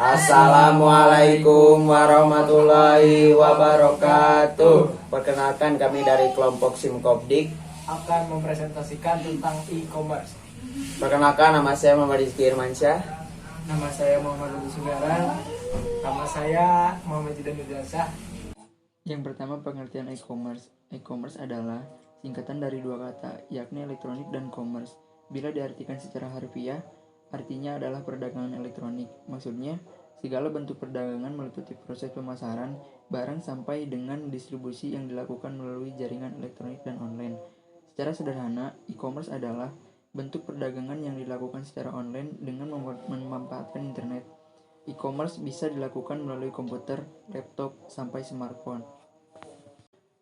Assalamualaikum warahmatullahi wabarakatuh. Perkenalkan, kami dari kelompok Simkopdik akan mempresentasikan tentang e-commerce. Perkenalkan, nama saya Muhammad Rizky Irmansyah. Nama saya Muhammad Lutfi Sugara. Nama saya Muhammad Jidan Nurjasa. Yang pertama, pengertian e-commerce. E-commerce adalah singkatan dari dua kata, yakni elektronik dan commerce. Bila diartikan secara harfiah, artinya adalah perdagangan elektronik. Maksudnya, segala bentuk perdagangan meliputi proses pemasaran barang sampai dengan distribusi yang dilakukan melalui jaringan elektronik dan online. Secara sederhana, e-commerce adalah bentuk perdagangan yang dilakukan secara online dengan memanfaatkan internet. E-commerce bisa dilakukan melalui komputer, laptop, sampai smartphone.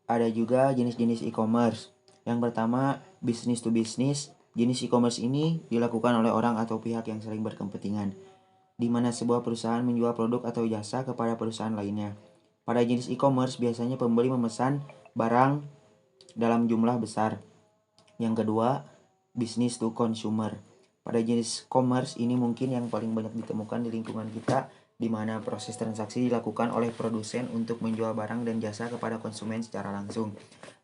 Ada juga jenis-jenis e-commerce. Yang pertama, business to business. Jenis e-commerce ini dilakukan oleh orang atau pihak yang saling berkepentingan, di mana sebuah perusahaan menjual produk atau jasa kepada perusahaan lainnya. Pada jenis e-commerce, biasanya pembeli memesan barang dalam jumlah besar. Yang kedua, business to consumer. Pada jenis commerce ini mungkin yang paling banyak ditemukan di lingkungan kita, di mana proses transaksi dilakukan oleh produsen untuk menjual barang dan jasa kepada konsumen secara langsung.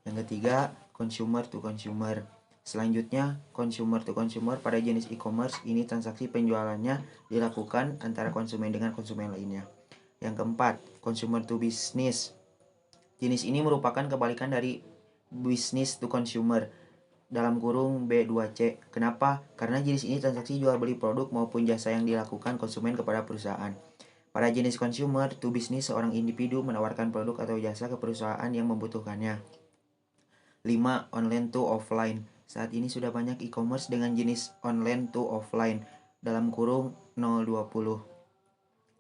Yang ketiga, consumer to consumer. Selanjutnya, consumer to consumer. Pada jenis e-commerce ini transaksi penjualannya dilakukan antara konsumen dengan konsumen lainnya. Yang keempat, consumer to business. Jenis ini merupakan kebalikan dari business to consumer, dalam kurung B2C. Kenapa? Karena jenis ini transaksi jual beli produk maupun jasa yang dilakukan konsumen kepada perusahaan. Pada jenis consumer to business, seorang individu menawarkan produk atau jasa ke perusahaan yang membutuhkannya. 5. Online to offline. Saat ini sudah banyak e-commerce dengan jenis online to offline, dalam kurung 020.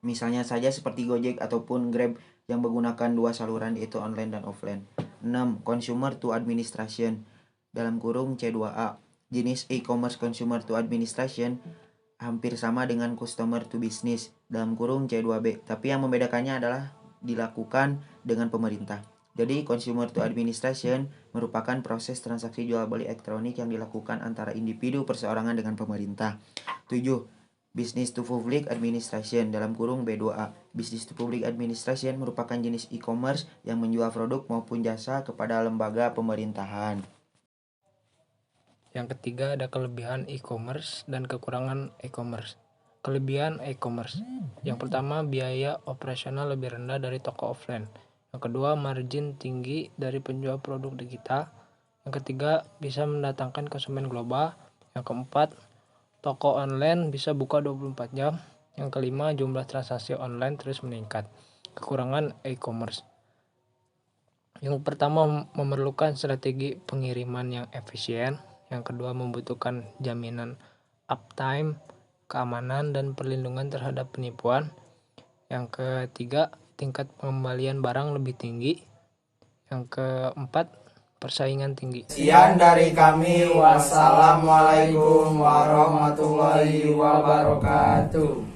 Misalnya saja seperti Gojek ataupun Grab yang menggunakan dua saluran, yaitu online dan offline. 6. Consumer to administration, dalam kurung C2A. Jenis e-commerce consumer to administration hampir sama dengan customer to business, dalam kurung C2B, tapi yang membedakannya adalah dilakukan dengan pemerintah. Jadi, consumer to administration merupakan proses transaksi jual beli elektronik yang dilakukan antara individu perseorangan dengan pemerintah. 7. Business to public administration, dalam kurung B2A. Business to public administration merupakan jenis e-commerce yang menjual produk maupun jasa kepada lembaga pemerintahan. Yang ketiga, ada kelebihan e-commerce dan kekurangan e-commerce. Kelebihan e-commerce. Yang pertama, biaya operasional lebih rendah dari toko offline. Yang kedua, margin tinggi dari penjual produk digital. Yang ketiga, bisa mendatangkan konsumen global. Yang keempat, toko online bisa buka 24 jam. Yang kelima, jumlah transaksi online terus meningkat. Kekurangan e-commerce. Yang pertama, memerlukan strategi pengiriman yang efisien. Yang kedua, membutuhkan jaminan uptime, keamanan, dan perlindungan terhadap penipuan. Yang ketiga, tingkat pengembalian barang lebih tinggi. Yang keempat, persaingan tinggi. Sekian dari kami. Wassalamualaikum warahmatullahi wabarakatuh.